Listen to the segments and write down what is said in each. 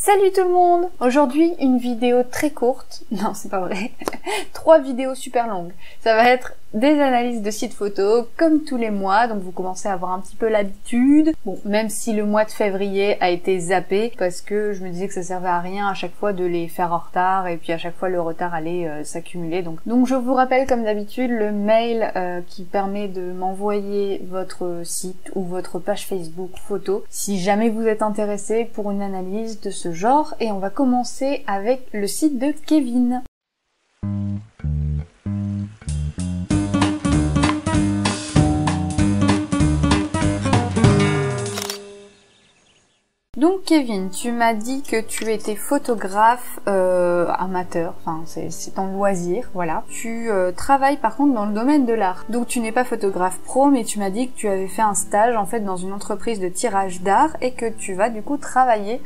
Salut tout le monde! Aujourd'hui, une vidéo très courte. Non, c'est pas vrai. 3 vidéos super longues. Ça va être des analyses de sites photos, comme tous les mois, donc vous commencez à avoir un petit peu l'habitude. Bon, même si le mois de février a été zappé, parce que je me disais que ça servait à rien à chaque fois de les faire en retard, et puis à chaque fois le retard allait s'accumuler. Donc je vous rappelle comme d'habitude le mail qui permet de m'envoyer votre site ou votre page Facebook photo, si jamais vous êtes intéressé pour une analyse de ce genre. Et on va commencer avec le site de Kevin. Donc Kevin, tu m'as dit que tu étais photographe amateur, enfin c'est ton loisir, voilà. Tu travailles par contre dans le domaine de l'art. Donc tu n'es pas photographe pro, mais tu m'as dit que tu avais fait un stage en fait dans une entreprise de tirage d'art et que tu vas du coup travailler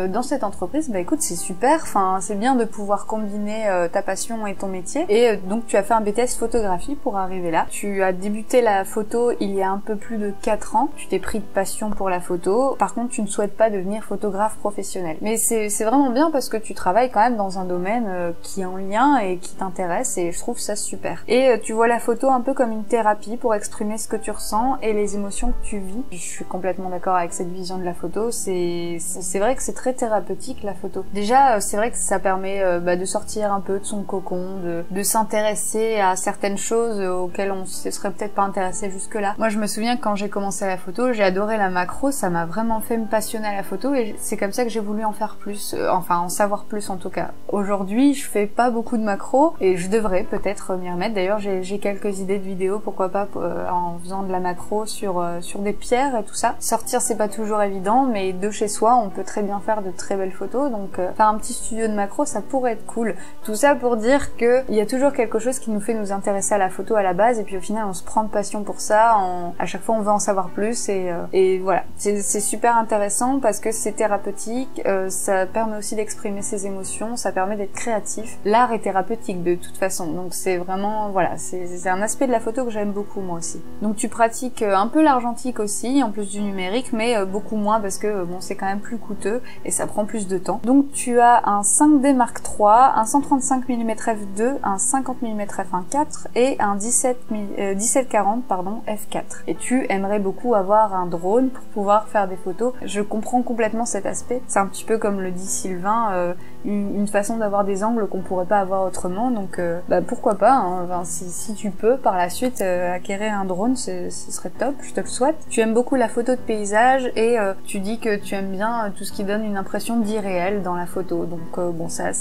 dans cette entreprise. Bah écoute, c'est super, enfin c'est bien de pouvoir combiner ta passion et ton métier. Et donc tu as fait un BTS photographie pour arriver là. Tu as débuté la photo il y a un peu plus de 4 ans. Tu t'es pris de passion pour la photo. Par contre, tu ne souhaites pas devenir photographe professionnel. Mais c'est vraiment bien parce que tu travailles quand même dans un domaine qui est en lien et qui t'intéresse, et je trouve ça super. Et tu vois la photo un peu comme une thérapie pour exprimer ce que tu ressens et les émotions que tu vis. Je suis complètement d'accord avec cette vision de la photo. C'est vrai que c'est très thérapeutique la photo. Déjà, c'est vrai que ça permet de sortir un peu de son cocon, de s'intéresser à certaines choses auxquelles on se serait peut-être pas intéressé jusque-là. Moi, je me souviens que quand j'ai commencé la photo, j'ai adoré la macro, ça m'a vraiment fait me passionner à la photo et c'est comme ça que j'ai voulu en faire plus, enfin en savoir plus en tout cas. Aujourd'hui, je fais pas beaucoup de macro et je devrais peut-être m'y remettre. D'ailleurs, j'ai quelques idées de vidéos, pourquoi pas en faisant de la macro sur des pierres et tout ça. Sortir, c'est pas toujours évident, mais de chez soi, on peut très bien faire de très belles photos, donc faire un petit studio de macro, ça pourrait être cool. Tout ça pour dire que il y a toujours quelque chose qui nous fait nous intéresser à la photo à la base, et puis au final on se prend de passion pour ça, à chaque fois on veut en savoir plus, et voilà. C'est super intéressant parce que c'est thérapeutique, ça permet aussi d'exprimer ses émotions, ça permet d'être créatif. L'art est thérapeutique de toute façon, donc c'est vraiment, voilà, c'est un aspect de la photo que j'aime beaucoup moi aussi. Donc tu pratiques un peu l'argentique aussi, en plus du numérique, mais beaucoup moins parce que bon, c'est quand même plus coûteux et ça prend plus de temps. Donc tu as un 5D Mark III, un 135 mm f2, un 50 mm f1.4 et un 1740 f4. Et tu aimerais beaucoup avoir un drone pour pouvoir faire des photos. Je comprends complètement cet aspect. C'est un petit peu comme le dit Sylvain, une façon d'avoir des angles qu'on pourrait pas avoir autrement. Donc pourquoi pas, hein. Enfin, si tu peux par la suite acquérir un drone, ce serait top, je te le souhaite. Tu aimes beaucoup la photo de paysage et tu dis que tu aimes bien tout ce qui donne une impression d'irréel dans la photo. Donc bon, ça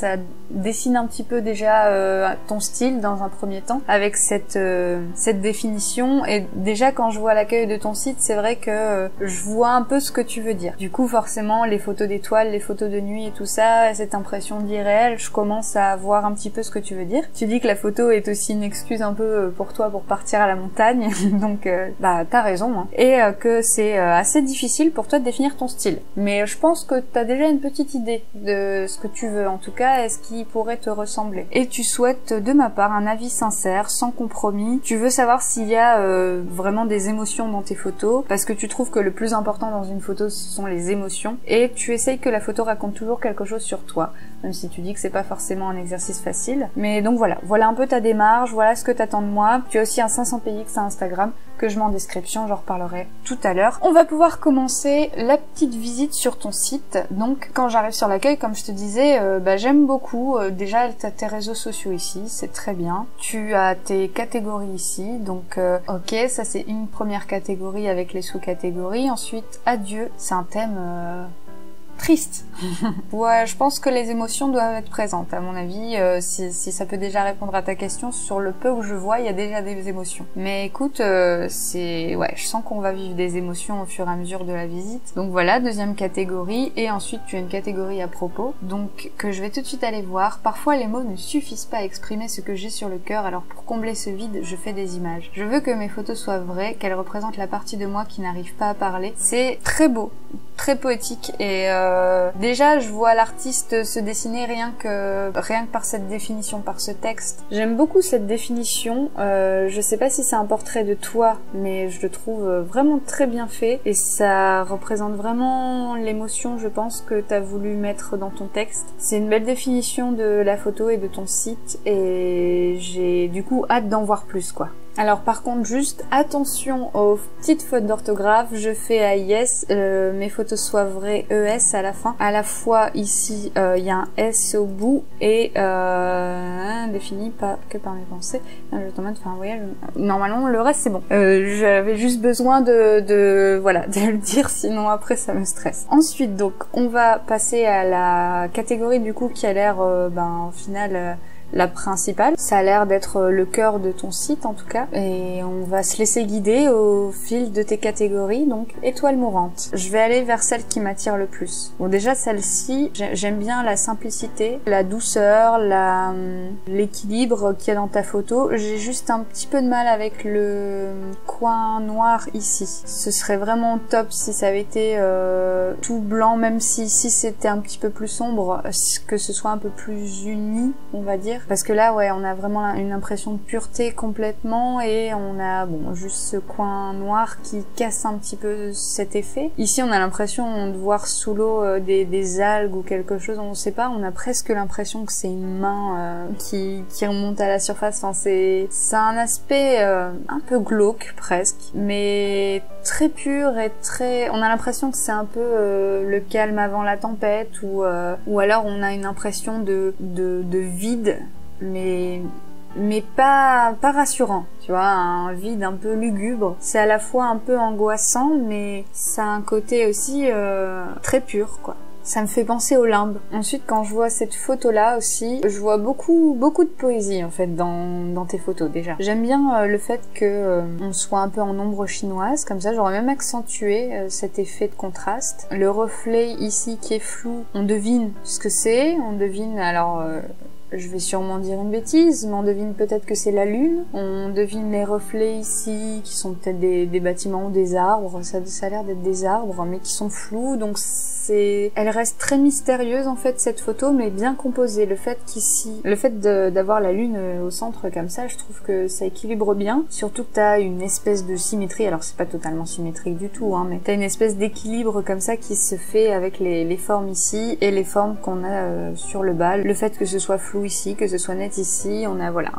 dessine un petit peu déjà ton style dans un premier temps avec cette définition. Et déjà quand je vois l'accueil de ton site, c'est vrai que je vois un peu ce que tu veux dire. Du coup forcément les photos d'étoiles, les photos de nuit et tout ça, cette impression d'irréel, je commence à voir un petit peu ce que tu veux dire. Tu dis que la photo est aussi une excuse un peu pour toi pour partir à la montagne, donc t'as raison, hein. Et que c'est assez difficile pour toi de définir ton style. Mais je pense que t'as déjà une petite idée de ce que tu veux, en tout cas, et ce qui pourrait te ressembler. Et tu souhaites de ma part un avis sincère, sans compromis. Tu veux savoir s'il y a vraiment des émotions dans tes photos, parce que tu trouves que le plus important dans une photo, ce sont les émotions, et tu essayes que la photo raconte toujours quelque chose sur toi, même si tu dis que c'est pas forcément un exercice facile. Mais donc voilà un peu ta démarche, voilà ce que t'attends de moi. Tu as aussi un 500px à Instagram, que je mets en description, j'en reparlerai tout à l'heure. On va pouvoir commencer la petite visite sur ton site. Donc quand j'arrive sur l'accueil, comme je te disais, j'aime beaucoup déjà tes réseaux sociaux ici, c'est très bien. Tu as tes catégories ici, donc ok, ça c'est une première catégorie avec les sous-catégories. Ensuite, adieu, c'est un thème triste. Ouais, je pense que les émotions doivent être présentes, à mon avis. Si ça peut déjà répondre à ta question, sur le peu où je vois, il y a déjà des émotions. Mais écoute, ouais, je sens qu'on va vivre des émotions au fur et à mesure de la visite. Donc voilà, deuxième catégorie. Et ensuite, tu as une catégorie à propos, donc que je vais tout de suite aller voir. Parfois, les mots ne suffisent pas à exprimer ce que j'ai sur le cœur, alors pour combler ce vide, je fais des images. Je veux que mes photos soient vraies, qu'elles représentent la partie de moi qui n'arrive pas à parler. C'est très beau. très poétique et déjà je vois l'artiste se dessiner rien que par cette définition, par ce texte. J'aime beaucoup cette définition, je sais pas si c'est un portrait de toi, mais je le trouve vraiment très bien fait et ça représente vraiment l'émotion, je pense, que t'as voulu mettre dans ton texte. C'est une belle définition de la photo et de ton site et j'ai du coup hâte d'en voir plus, quoi. Alors par contre, juste attention aux petites fautes d'orthographe, je fais AIS, mes photos soient vraies ES à la fin. À la fois ici, il y a un S au bout et défini pas que par mes pensées. Je t'emmène faire un voyage. Normalement, le reste c'est bon. J'avais juste besoin voilà, de le dire, sinon après ça me stresse. Ensuite, donc, on va passer à la catégorie du coup qui a l'air, au final, la principale. Ça a l'air d'être le cœur de ton site en tout cas. Et on va se laisser guider au fil de tes catégories, donc étoile mourante. Je vais aller vers celle qui m'attire le plus. Bon déjà celle-ci, j'aime bien la simplicité, la douceur, l'équilibre qu'il y a dans ta photo. J'ai juste un petit peu de mal avec le coin noir ici. Ce serait vraiment top si ça avait été tout blanc, même si ici c'était un petit peu plus sombre, que ce soit un peu plus uni, on va dire. Parce que là, ouais, on a vraiment une impression de pureté complètement et on a, bon, juste ce coin noir qui casse un petit peu cet effet. Ici, on a l'impression de voir sous l'eau des algues ou quelque chose, on ne sait pas, on a presque l'impression que c'est une main qui remonte à la surface. Enfin, c'est un aspect un peu glauque presque, mais très pur et très... On a l'impression que c'est un peu le calme avant la tempête ou alors on a une impression de vide, mais pas rassurant, tu vois, un vide un peu lugubre. C'est à la fois un peu angoissant, mais ça a un côté aussi très pur, quoi. Ça me fait penser au limbe. Ensuite, quand je vois cette photo-là aussi, je vois beaucoup de poésie en fait dans tes photos déjà. J'aime bien le fait que on soit un peu en ombre chinoise, comme ça j'aurais même accentué cet effet de contraste. Le reflet ici qui est flou, on devine ce que c'est, on devine alors... je vais sûrement dire une bêtise, mais on devine peut-être que c'est la lune. On devine les reflets ici, qui sont peut-être des bâtiments ou des arbres. Ça a l'air d'être des arbres, mais qui sont flous. Donc elle reste très mystérieuse en fait cette photo, mais bien composée. Le fait d'avoir la lune au centre comme ça, je trouve que ça équilibre bien. Surtout que t'as une espèce de symétrie. Alors c'est pas totalement symétrique du tout, hein, mais t'as une espèce d'équilibre comme ça qui se fait avec les formes ici et les formes qu'on a sur le bas. Le fait que ce soit flou ici, que ce soit net ici, on a voilà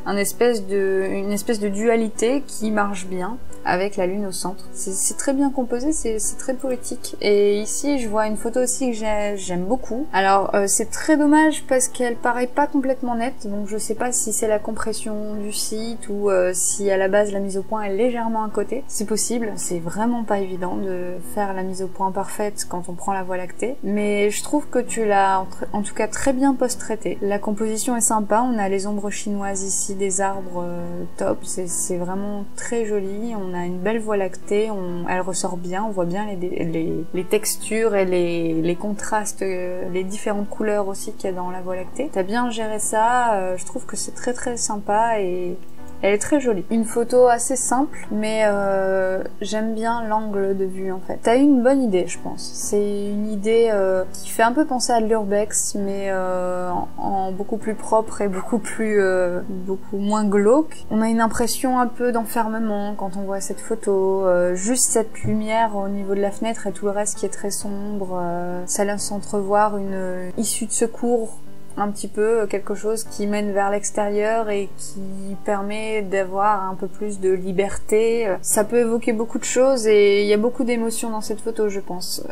une espèce de dualité qui marche bien avec la lune au centre. C'est très bien composé, c'est très poétique. Et ici je vois une photo aussi que j'aime beaucoup. Alors c'est très dommage parce qu'elle paraît pas complètement nette, donc je sais pas si c'est la compression du site ou si à la base la mise au point est légèrement à côté. C'est possible, c'est vraiment pas évident de faire la mise au point parfaite quand on prend la Voie lactée, mais je trouve que tu l'as en tout cas très bien post-traité. La composition est sympa, on a les ombres chinoises ici, des arbres top, c'est vraiment très joli, on a une belle Voie lactée, elle ressort bien, on voit bien les textures et les contrastes, les différentes couleurs aussi qu'il y a dans la Voie lactée. T'as bien géré ça, je trouve que c'est très très sympa et elle est très jolie. Une photo assez simple, mais j'aime bien l'angle de vue en fait. T'as eu une bonne idée, je pense. C'est une idée qui fait un peu penser à de l'urbex, mais en beaucoup plus propre et beaucoup moins glauque. On a une impression un peu d'enfermement quand on voit cette photo. Juste cette lumière au niveau de la fenêtre et tout le reste qui est très sombre. Ça laisse entrevoir une issue de secours, un petit peu quelque chose qui mène vers l'extérieur et qui permet d'avoir un peu plus de liberté. Ça peut évoquer beaucoup de choses et il y a beaucoup d'émotions dans cette photo, je pense.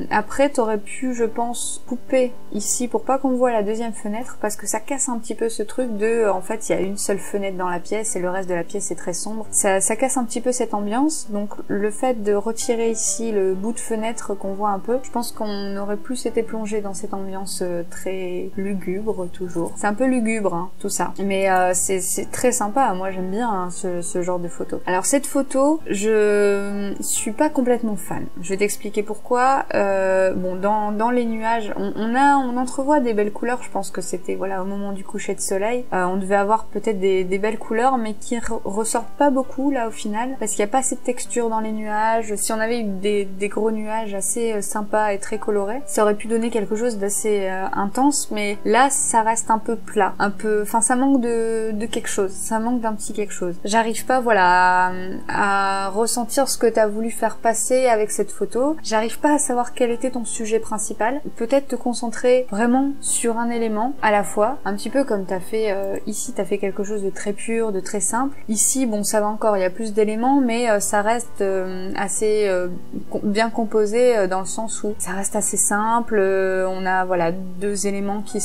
Après, t'aurais pu, je pense, couper ici pour pas qu'on voit la deuxième fenêtre parce que ça casse un petit peu ce truc de, en fait, il y a une seule fenêtre dans la pièce et le reste de la pièce est très sombre. Ça casse un petit peu cette ambiance. Donc, le fait de retirer ici le bout de fenêtre qu'on voit un peu, je pense qu'on aurait plus été plongé dans cette ambiance très lugubre lugubre toujours. C'est un peu lugubre hein, tout ça, mais c'est très sympa. Moi j'aime bien hein, ce genre de photo. Alors cette photo, je suis pas complètement fan. Je vais t'expliquer pourquoi. Bon, dans les nuages, on entrevoit des belles couleurs. Je pense que c'était voilà au moment du coucher de soleil. On devait avoir peut-être des belles couleurs, mais qui ressortent pas beaucoup là au final, parce qu'il n'y a pas assez de texture dans les nuages. Si on avait eu des gros nuages assez sympas et très colorés, ça aurait pu donner quelque chose d'assez intense, mais là ça reste un peu plat, un peu, enfin ça manque de quelque chose, ça manque d'un petit quelque chose. J'arrive pas voilà à ressentir ce que t'as voulu faire passer avec cette photo. J'arrive pas à savoir quel était ton sujet principal. Peut-être te concentrer vraiment sur un élément à la fois, un petit peu comme t'as fait ici, t'as fait quelque chose de très pur, de très simple. Ici, bon, ça va encore, il y a plus d'éléments, mais ça reste assez bien composé dans le sens où ça reste assez simple. On a voilà deux éléments qui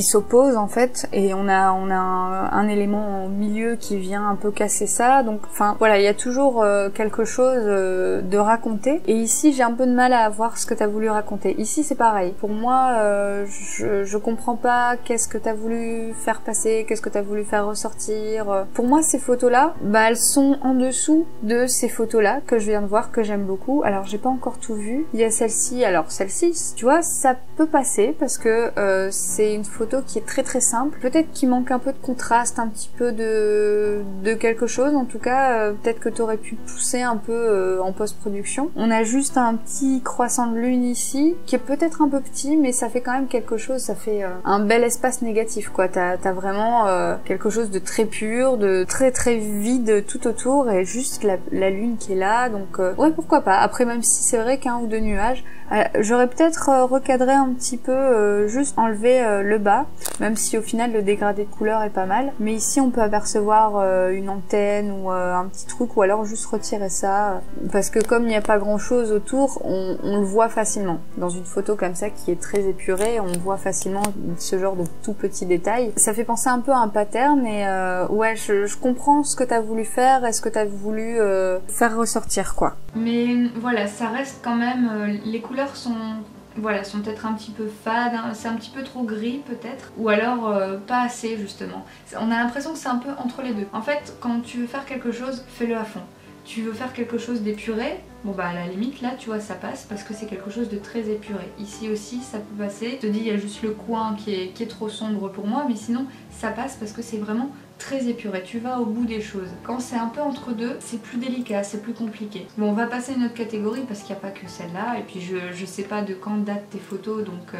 s'opposent en fait, et on a un élément au milieu qui vient un peu casser ça. Donc, enfin voilà, il y a toujours quelque chose de raconter. Et ici, j'ai un peu de mal à voir ce que t'as voulu raconter. Ici, c'est pareil. Pour moi, je comprends pas qu'est-ce que t'as voulu faire passer, qu'est-ce que t'as voulu faire ressortir. Pour moi, ces photos-là, bah, elles sont en dessous de ces photos-là que je viens de voir, que j'aime beaucoup. Alors, j'ai pas encore tout vu. Il y a celle-ci. Alors, celle-ci, tu vois, ça peut passer parce que c'est une photo qui est très très simple. Peut-être qu'il manque un peu de contraste, un petit peu de quelque chose. En tout cas, peut-être que t'aurais pu pousser un peu en post-production. On a juste un petit croissant de lune ici, qui est peut-être un peu petit, mais ça fait quand même quelque chose. Ça fait un bel espace négatif, quoi. T'as vraiment quelque chose de très pur, de très très vide tout autour, et juste la lune qui est là. Donc ouais, pourquoi pas. Après, même si c'est vrai qu'un ou deux nuages, j'aurais peut-être recadré un petit peu, juste enlever le bas, même si au final le dégradé de couleur est pas mal. Mais ici on peut apercevoir une antenne ou un petit truc, ou alors juste retirer ça, parce que comme il n'y a pas grand chose autour, on le voit facilement. Dans une photo comme ça qui est très épurée, on voit facilement ce genre de tout petits détails. Ça fait penser un peu à un pattern, et ouais, je comprends ce que t'as voulu faire et ce que t'as voulu faire ressortir, quoi. Mais voilà, ça reste quand même, les couleurs sont peut-être un petit peu fades, hein, c'est un petit peu trop gris peut-être, ou alors pas assez justement. On a l'impression que c'est un peu entre les deux. En fait, quand tu veux faire quelque chose, fais-le à fond. Tu veux faire quelque chose d'épuré, bon bah à la limite là tu vois ça passe parce que c'est quelque chose de très épuré. Ici aussi ça peut passer, je te dis il y a juste le coin qui est trop sombre pour moi, mais sinon ça passe parce que c'est vraiment très épuré, tu vas au bout des choses. Quand c'est un peu entre deux, c'est plus délicat, c'est plus compliqué. Bon, on va passer à une autre catégorie parce qu'il n'y a pas que celle-là, et puis je sais pas de quand datent tes photos, donc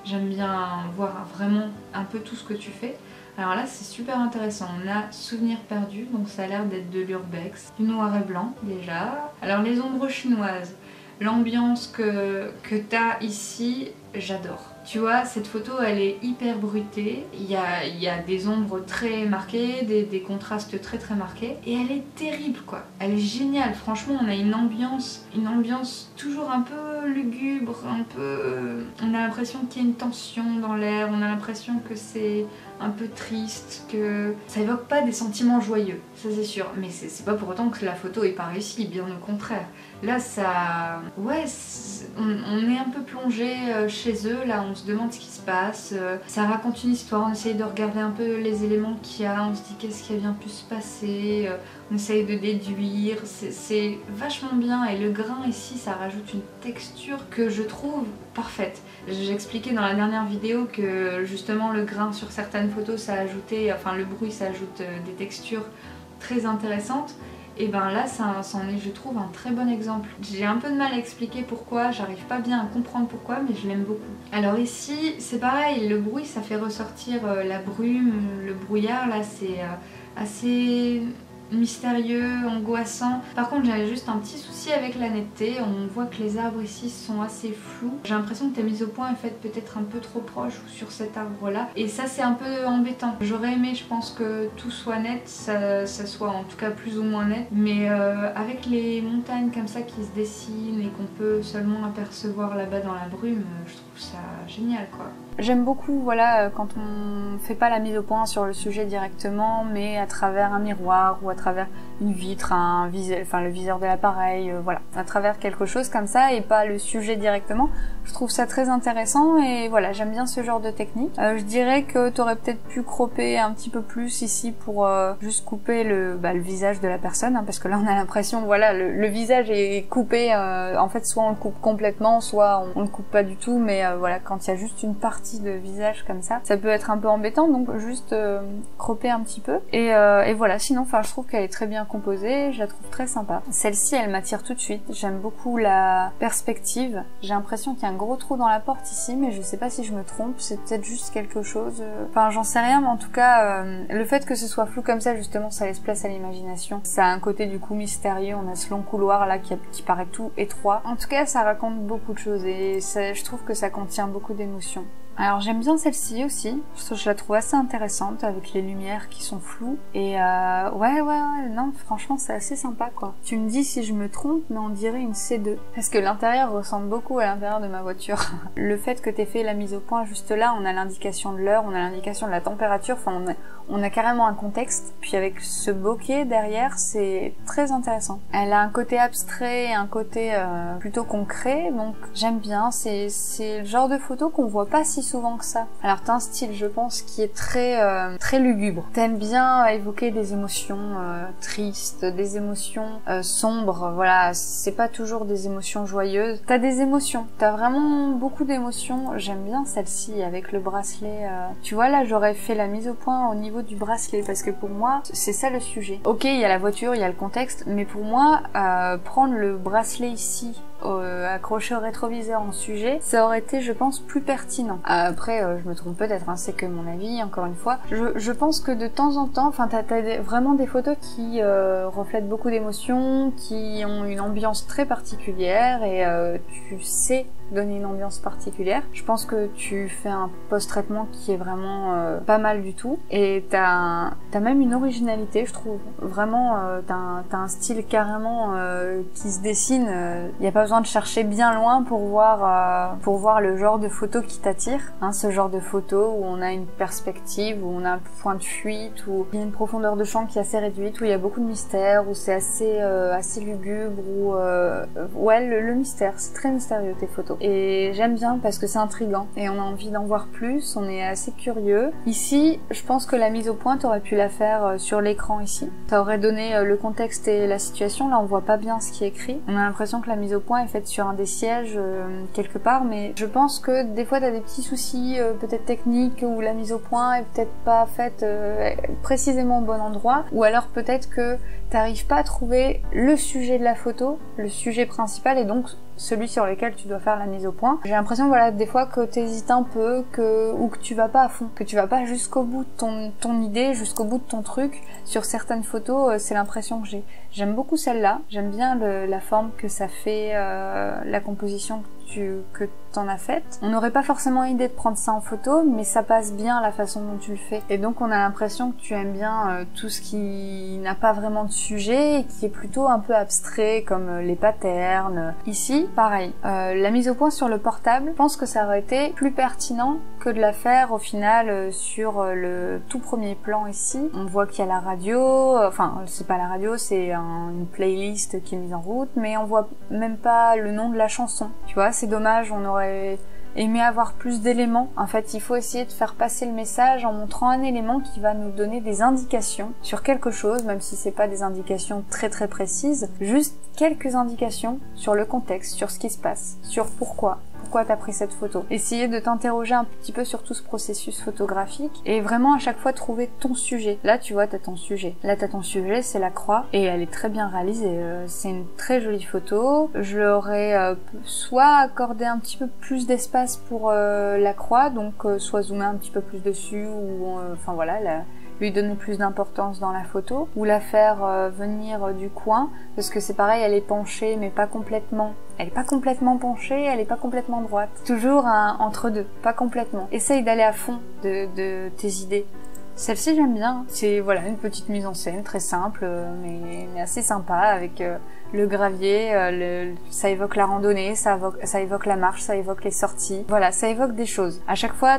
j'aime bien voir vraiment un peu tout ce que tu fais. Alors là c'est super intéressant, on a Souvenirs perdus, donc ça a l'air d'être de l'urbex, du noir et blanc déjà. Alors les ombres chinoises, l'ambiance que t'as ici, j'adore. Tu vois, cette photo elle est hyper bruitée, il y a des ombres très marquées, des contrastes très très marqués, et elle est terrible quoi, elle est géniale. Franchement on a une ambiance toujours un peu lugubre, un peu... on a l'impression qu'il y a une tension dans l'air, on a l'impression que c'est un peu triste, que ça évoque pas des sentiments joyeux, ça c'est sûr, mais c'est pas pour autant que la photo est pas réussie, bien au contraire. Là ça... ouais, on est un peu plongé chez eux, là on se demande ce qui se passe, ça raconte une histoire, on essaye de regarder un peu les éléments qu'il y a, on se dit qu'est-ce qui a bien pu se passer, on essaye de déduire, c'est vachement bien, et le grain ici ça rajoute une texture que je trouve parfaite. J'expliquais dans la dernière vidéo que justement le grain sur certaines photos ça ajoutait, enfin le bruit ça ajoute des textures très intéressantes. Et ben là ça en est je trouve un très bon exemple. J'ai un peu de mal à expliquer pourquoi, j'arrive pas bien à comprendre pourquoi, mais je l'aime beaucoup. Alors ici c'est pareil, le bruit ça fait ressortir la brume, le brouillard là c'est assez mystérieux, angoissant. Par contre j'avais juste un petit souci avec la netteté, on voit que les arbres ici sont assez flous. J'ai l'impression que ta mise au point est faite peut-être un peu trop proche sur cet arbre là, et ça c'est un peu embêtant. J'aurais aimé je pense que tout soit net, ça soit en tout cas plus ou moins net, mais avec les montagnes comme ça qui se dessinent et qu'on peut seulement apercevoir là-bas dans la brume, je trouve ça génial quoi. J'aime beaucoup voilà quand on fait pas la mise au point sur le sujet directement, mais à travers un miroir ou à travers une vitre, le viseur de l'appareil, voilà, à travers quelque chose comme ça et pas le sujet directement. Je trouve ça très intéressant et voilà, j'aime bien ce genre de technique. Je dirais que t'aurais peut-être pu cropper un petit peu plus ici pour juste couper le visage de la personne, hein, parce que là on a l'impression, voilà, le visage est coupé, en fait soit on le coupe complètement, soit on le coupe pas du tout, mais voilà, quand il y a juste une partie de visage comme ça peut être un peu embêtant, donc juste cropper un petit peu. Et voilà, sinon, enfin, je trouve qu'elle est très bien composée, je la trouve très sympa. Celle-ci, elle m'attire tout de suite. J'aime beaucoup la perspective. J'ai l'impression qu'il y a un gros trou dans la porte ici, mais je sais pas si je me trompe, c'est peut-être juste quelque chose... Enfin, j'en sais rien, mais en tout cas, le fait que ce soit flou comme ça, justement, ça laisse place à l'imagination. Ça a un côté, du coup, mystérieux. On a ce long couloir, là, qui paraît tout étroit. En tout cas, ça raconte beaucoup de choses, et je trouve que ça contient beaucoup d'émotions. Alors j'aime bien celle-ci aussi, je la trouve assez intéressante avec les lumières qui sont floues et ouais, non, franchement c'est assez sympa quoi. Tu me dis si je me trompe, mais on dirait une C2 parce que l'intérieur ressemble beaucoup à l'intérieur de ma voiture. Le fait que t'aies fait la mise au point juste là, on a l'indication de l'heure, on a l'indication de la température, enfin on a carrément un contexte, puis avec ce bokeh derrière, c'est très intéressant. Elle a un côté abstrait et un côté plutôt concret, donc j'aime bien, c'est le genre de photo qu'on voit pas si souvent que ça. Alors t'as un style, je pense, qui est très lugubre. T'aimes bien évoquer des émotions tristes, des émotions sombres, voilà, c'est pas toujours des émotions joyeuses. T'as des émotions, t'as vraiment beaucoup d'émotions. J'aime bien celle-ci avec le bracelet. Tu vois là, j'aurais fait la mise au point au niveau du bracelet parce que pour moi, c'est ça le sujet. Ok, il y a la voiture, il y a le contexte, mais pour moi, prendre le bracelet ici, accroché au rétroviseur en sujet, ça aurait été, je pense, plus pertinent. Après, je me trompe peut-être, hein, c'est que mon avis, encore une fois. Je pense que de temps en temps, enfin, t'as vraiment des photos qui reflètent beaucoup d'émotions, qui ont une ambiance très particulière et tu sais donner une ambiance particulière. Je pense que tu fais un post-traitement qui est vraiment pas mal du tout et t'as même une originalité, je trouve. Vraiment, t'as un style carrément qui se dessine. Y a pas besoin de chercher bien loin pour voir le genre de photo qui t'attire. Hein, ce genre de photo où on a une perspective, où on a un point de fuite, où il y a une profondeur de champ qui est assez réduite, où il y a beaucoup de mystère, où c'est assez lugubre, où ouais, le mystère, c'est très mystérieux tes photos. Et j'aime bien parce que c'est intriguant et on a envie d'en voir plus, on est assez curieux. Ici, je pense que la mise au point, t'aurais pu la faire sur l'écran ici. Ça aurait donné le contexte et la situation. Là, on voit pas bien ce qui est écrit. On a l'impression que la mise au point est faite sur un des sièges quelque part, mais je pense que des fois t'as des petits soucis peut-être techniques où la mise au point est peut-être pas faite précisément au bon endroit, ou alors peut-être que t'arrives pas à trouver le sujet de la photo, le sujet principal et donc celui sur lequel tu dois faire la mise au point. J'ai l'impression, voilà, des fois que t'hésites un peu, ou que tu vas pas à fond, que tu vas pas jusqu'au bout de ton idée, jusqu'au bout de ton truc. Sur certaines photos, c'est l'impression que j'ai. J'aime beaucoup celle-là, j'aime bien la forme que ça fait, la composition que t'en as faite. On n'aurait pas forcément idée de prendre ça en photo, mais ça passe bien la façon dont tu le fais. Et donc on a l'impression que tu aimes bien tout ce qui n'a pas vraiment de sujet et qui est plutôt un peu abstrait, comme les patterns. Ici, pareil. La mise au point sur le portable, je pense que ça aurait été plus pertinent que de la faire au final sur le tout premier plan ici. On voit qu'il y a la radio, enfin c'est pas la radio, c'est une playlist qui est mise en route, mais on voit même pas le nom de la chanson. Tu vois, c'est dommage, on aurait aimé avoir plus d'éléments. En fait, il faut essayer de faire passer le message en montrant un élément qui va nous donner des indications sur quelque chose, même si c'est pas des indications très précises, juste quelques indications sur le contexte, sur ce qui se passe, sur pourquoi t'as pris cette photo. Essayer de t'interroger un petit peu sur tout ce processus photographique et vraiment à chaque fois trouver ton sujet. Là, tu vois, t'as ton sujet. Là, t'as ton sujet, c'est la croix et elle est très bien réalisée. C'est une très jolie photo. Je leur aurais soit accordé un petit peu plus d'espace pour la croix, donc soit zoomer un petit peu plus dessus ou enfin voilà, lui donner plus d'importance dans la photo, ou la faire venir du coin, parce que c'est pareil, elle est penchée mais pas complètement. Elle est pas complètement penchée, elle est pas complètement droite. Toujours un entre deux, pas complètement. Essaye d'aller à fond de tes idées. Celle-ci j'aime bien. C'est voilà une petite mise en scène très simple mais assez sympa avec le gravier, ça évoque la randonnée, ça évoque la marche, ça évoque les sorties. Voilà, ça évoque des choses. À chaque fois,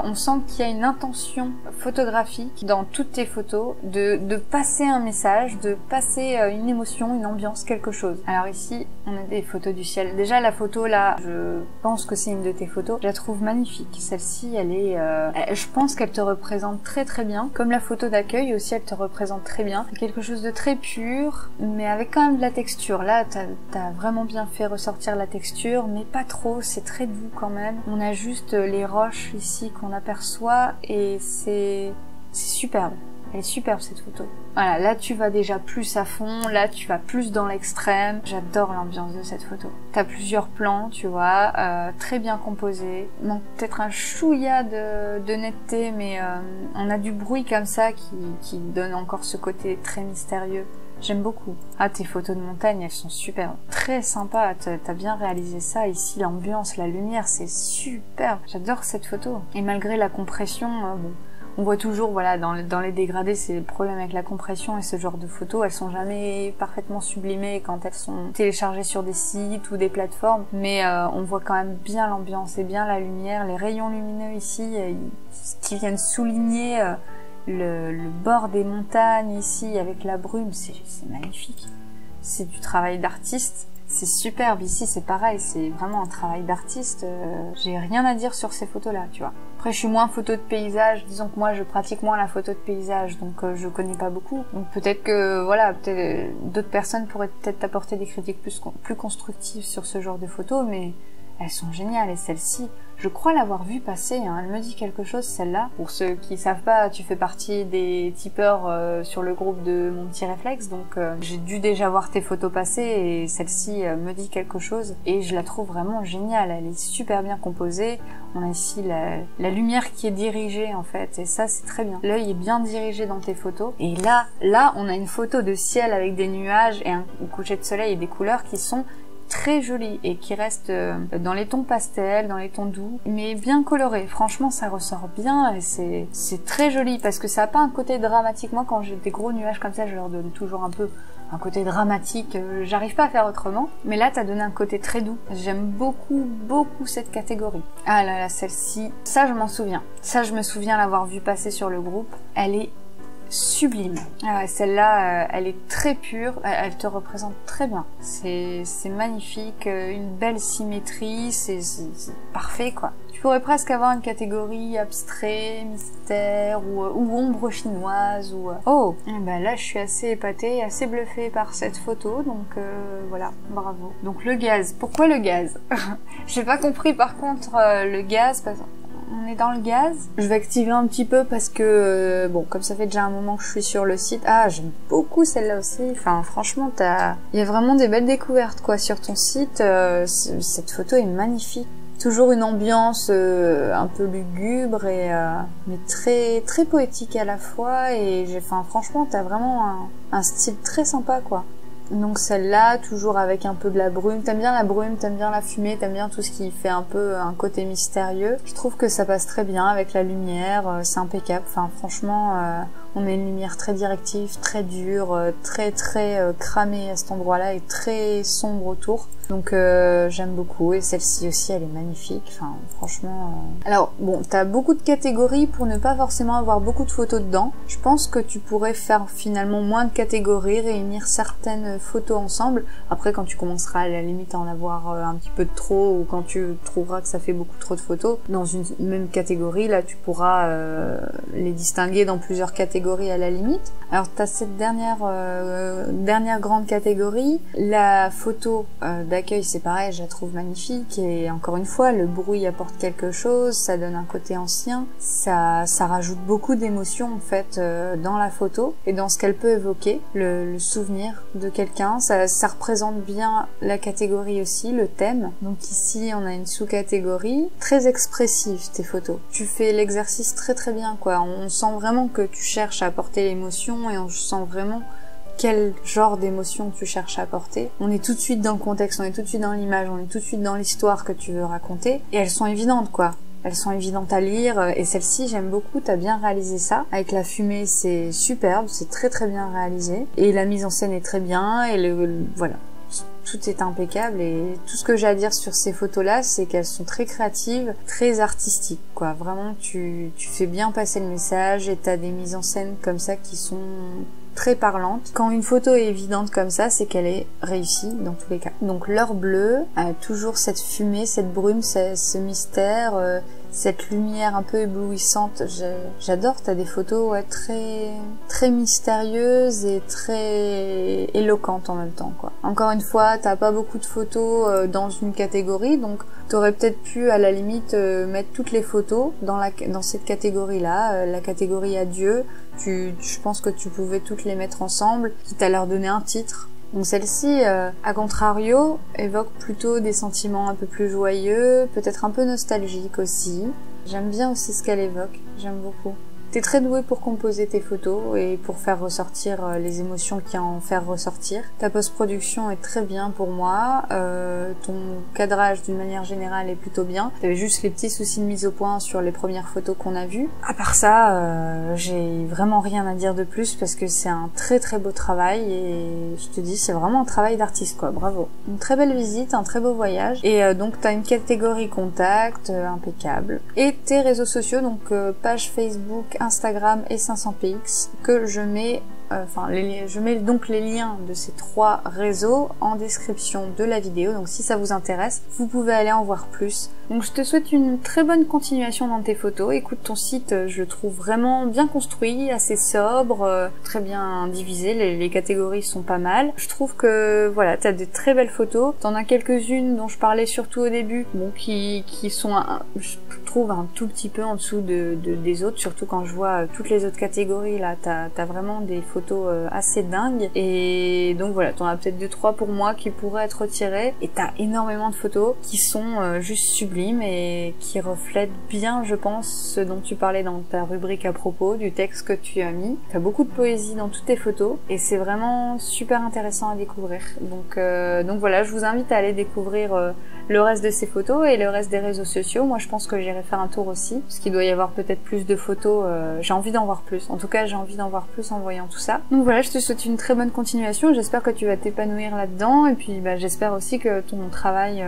on sent qu'il y a une intention photographique dans toutes tes photos de passer un message, de passer une émotion, une ambiance, quelque chose. Alors ici, on a des photos du ciel. Déjà, la photo là, je pense que c'est une de tes photos. Je la trouve magnifique. Celle-ci, elle est... je pense qu'elle te représente très très bien. Comme la photo d'accueil aussi, elle te représente très bien. C'est quelque chose de très pur, mais avec quand même de la texture. Là, t'as vraiment bien fait ressortir la texture, mais pas trop, c'est très doux quand même. On a juste les roches ici qu'on aperçoit et c'est superbe. Elle est superbe cette photo. Voilà, là tu vas déjà plus à fond, là tu vas plus dans l'extrême. J'adore l'ambiance de cette photo. T'as plusieurs plans, tu vois, très bien composés. Manque peut-être un chouïa de netteté, mais on a du bruit comme ça qui donne encore ce côté très mystérieux. J'aime beaucoup. Ah, tes photos de montagne, elles sont superbes. Très sympa, t'as bien réalisé ça. Ici, l'ambiance, la lumière, c'est superbe. J'adore cette photo. Et malgré la compression, bon, on voit toujours, voilà, dans les dégradés, c'est le problème avec la compression et ce genre de photos. Elles sont jamais parfaitement sublimées quand elles sont téléchargées sur des sites ou des plateformes. Mais on voit quand même bien l'ambiance et bien la lumière. Les rayons lumineux ici, qui viennent souligner... Le bord des montagnes ici avec la brume, c'est magnifique. C'est du travail d'artiste. C'est superbe. Ici, c'est pareil. C'est vraiment un travail d'artiste. J'ai rien à dire sur ces photos-là, tu vois. Après, je suis moins photo de paysage. Disons que moi, je pratique moins la photo de paysage, donc je connais pas beaucoup. Donc peut-être que, voilà, peut-être d'autres personnes pourraient peut-être t'apporter des critiques plus constructives sur ce genre de photos, mais elles sont géniales. Et celle-ci, je crois l'avoir vue passer, hein. Elle me dit quelque chose, celle-là. Pour ceux qui savent pas, tu fais partie des tipeurs sur le groupe de Mon Petit Réflexe, donc j'ai dû déjà voir tes photos passer et celle-ci me dit quelque chose. Et je la trouve vraiment géniale, elle est super bien composée. On a ici la lumière qui est dirigée en fait, et ça c'est très bien. L'œil est bien dirigé dans tes photos. Et là, on a une photo de ciel avec des nuages et un coucher de soleil et des couleurs qui sont très jolie et qui reste dans les tons pastels, dans les tons doux, mais bien coloré. Franchement, ça ressort bien et c'est très joli parce que ça a pas un côté dramatique. Moi, quand j'ai des gros nuages comme ça, je leur donne toujours un peu un côté dramatique. J'arrive pas à faire autrement. Mais là, t'as donné un côté très doux. J'aime beaucoup, beaucoup cette catégorie. Ah là là, celle-ci, ça je m'en souviens. Ça, je me souviens l'avoir vue passer sur le groupe. Elle est sublime. Ah, celle-là, elle est très pure, elle te représente très bien. C'est magnifique, une belle symétrie, c'est parfait quoi. Tu pourrais presque avoir une catégorie abstrait, mystère ou ombre chinoise ou... Oh, et ben là je suis assez épatée, assez bluffée par cette photo, donc voilà, bravo. Donc le gaz, pourquoi le gaz? J'ai pas compris par contre le gaz, parce... On est dans le gaz. Je vais activer un petit peu parce que, bon, comme ça fait déjà un moment que je suis sur le site. Ah, j'aime beaucoup celle-là aussi. Enfin, franchement, il y a vraiment des belles découvertes, quoi, sur ton site. Cette photo est magnifique. Toujours une ambiance un peu lugubre et mais très très poétique à la fois. Et enfin, franchement, t'as vraiment un style très sympa, quoi. Donc celle-là, toujours avec un peu de la brume. T'aimes bien la brume, t'aimes bien la fumée, t'aimes bien tout ce qui fait un peu un côté mystérieux. Je trouve que ça passe très bien avec la lumière, c'est impeccable. Enfin franchement, on a une lumière très directive, très dure, très cramée à cet endroit-là et très sombre autour. Donc j'aime beaucoup et celle-ci aussi elle est magnifique. Enfin franchement... Alors bon, t'as beaucoup de catégories pour ne pas forcément avoir beaucoup de photos dedans. Je pense que tu pourrais faire finalement moins de catégories, réunir certaines photos ensemble. Après quand tu commenceras à la limite à en avoir un petit peu de trop ou quand tu trouveras que ça fait beaucoup trop de photos dans une même catégorie, là tu pourras les distinguer dans plusieurs catégories à la limite. Alors t'as cette dernière grande catégorie, la photo d'accueil, c'est pareil, je la trouve magnifique et encore une fois le bruit apporte quelque chose, ça donne un côté ancien, ça rajoute beaucoup d'émotions en fait dans la photo et dans ce qu'elle peut évoquer, le souvenir de quelqu'un, ça représente bien la catégorie aussi, le thème. Donc ici on a une sous-catégorie très expressive, tes photos. Tu fais l'exercice très bien quoi, on sent vraiment que tu cherches à apporter l'émotion et on sent vraiment quel genre d'émotion tu cherches à apporter. On est tout de suite dans le contexte, on est tout de suite dans l'image, on est tout de suite dans l'histoire que tu veux raconter et elles sont évidentes quoi. Elles sont évidentes à lire et celle-ci j'aime beaucoup, t'as bien réalisé ça. Avec la fumée c'est superbe, c'est très bien réalisé et la mise en scène est très bien et voilà. tout est impeccable et tout ce que j'ai à dire sur ces photos-là, c'est qu'elles sont très créatives, très artistiques, quoi. Vraiment, tu fais bien passer le message et t'as des mises en scène comme ça qui sont très parlantes. Quand une photo est évidente comme ça, c'est qu'elle est réussie dans tous les cas. Donc l'heure bleue, toujours cette fumée, cette brume, ce mystère, cette lumière un peu éblouissante. J'adore, t'as des photos ouais, très mystérieuses et très éloquentes en même temps, quoi. Encore une fois, t'as pas beaucoup de photos dans une catégorie, donc t'aurais peut-être pu à la limite mettre toutes les photos dans cette catégorie-là, la catégorie adieu. Je pense que tu pouvais toutes les mettre ensemble, quitte à leur donner un titre. Donc celle-ci, à contrario, évoque plutôt des sentiments un peu plus joyeux, peut-être un peu nostalgiques aussi. J'aime bien aussi ce qu'elle évoque, j'aime beaucoup. T'es très doué pour composer tes photos et pour faire ressortir les émotions qu'il y a à en faire ressortir. Ta post-production est très bien pour moi. Ton cadrage d'une manière générale est plutôt bien. T'avais juste les petits soucis de mise au point sur les premières photos qu'on a vues. À part ça, j'ai vraiment rien à dire de plus parce que c'est un très beau travail et je te dis c'est vraiment un travail d'artiste quoi, bravo. Une très belle visite, un très beau voyage et donc t'as une catégorie contact impeccable. Et tes réseaux sociaux, donc page Facebook, Instagram et 500px que je mets je mets donc les liens de ces 3 réseaux en description de la vidéo, donc si ça vous intéresse, vous pouvez aller en voir plus. Donc je te souhaite une très bonne continuation dans tes photos. Écoute, ton site, je le trouve vraiment bien construit, assez sobre, très bien divisé, les catégories sont pas mal. Je trouve que voilà, t'as de très belles photos. T'en as quelques-unes dont je parlais surtout au début, bon, qui sont, je trouve, un tout petit peu en dessous des autres, surtout quand je vois toutes les autres catégories là, t'as vraiment des photos assez dingues et donc voilà, t'en as peut-être 2-3 pour moi qui pourraient être retirées et t'as énormément de photos qui sont juste sublimes et qui reflètent bien, je pense, ce dont tu parlais dans ta rubrique à propos du texte que tu as mis. T'as beaucoup de poésie dans toutes tes photos et c'est vraiment super intéressant à découvrir. Donc voilà, je vous invite à aller découvrir le reste de ces photos et le reste des réseaux sociaux. Moi je pense que j'irai faire un tour aussi parce qu'il doit y avoir peut-être plus de photos, j'ai envie d'en voir plus. En tout cas j'ai envie d'en voir plus en voyant tout ça. Donc voilà, je te souhaite une très bonne continuation, j'espère que tu vas t'épanouir là-dedans et puis j'espère aussi que ton travail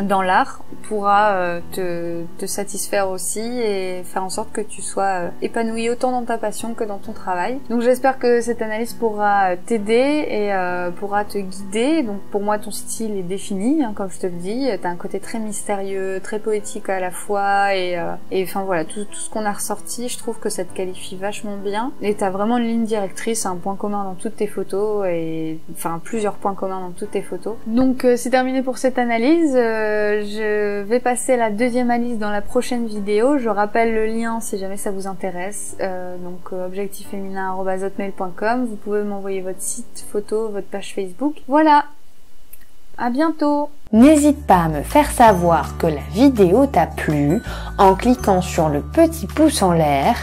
dans l'art pourra te satisfaire aussi et faire en sorte que tu sois épanoui autant dans ta passion que dans ton travail. Donc j'espère que cette analyse pourra t'aider et pourra te guider. Donc pour moi ton style est défini, hein, comme je te le dis, t'as un côté très mystérieux, très poétique à la fois et enfin voilà, tout ce qu'on a ressorti, je trouve que ça te qualifie vachement bien et t'as vraiment une ligne directrice, un point commun dans toutes tes photos et enfin plusieurs points communs dans toutes tes photos. Donc c'est terminé pour cette analyse. Je vais passer à la deuxième analyse dans la prochaine vidéo. Je rappelle le lien si jamais ça vous intéresse. Donc objectifsféminin@hotmail.com. Vous pouvez m'envoyer votre site, photo, votre page Facebook. Voilà. À bientôt. N'hésite pas à me faire savoir que la vidéo t'a plu en cliquant sur le petit pouce en l'air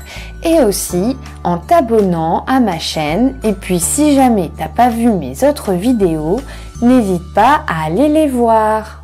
et aussi en t'abonnant à ma chaîne. Et puis si jamais t'as pas vu mes autres vidéos, n'hésite pas à aller les voir.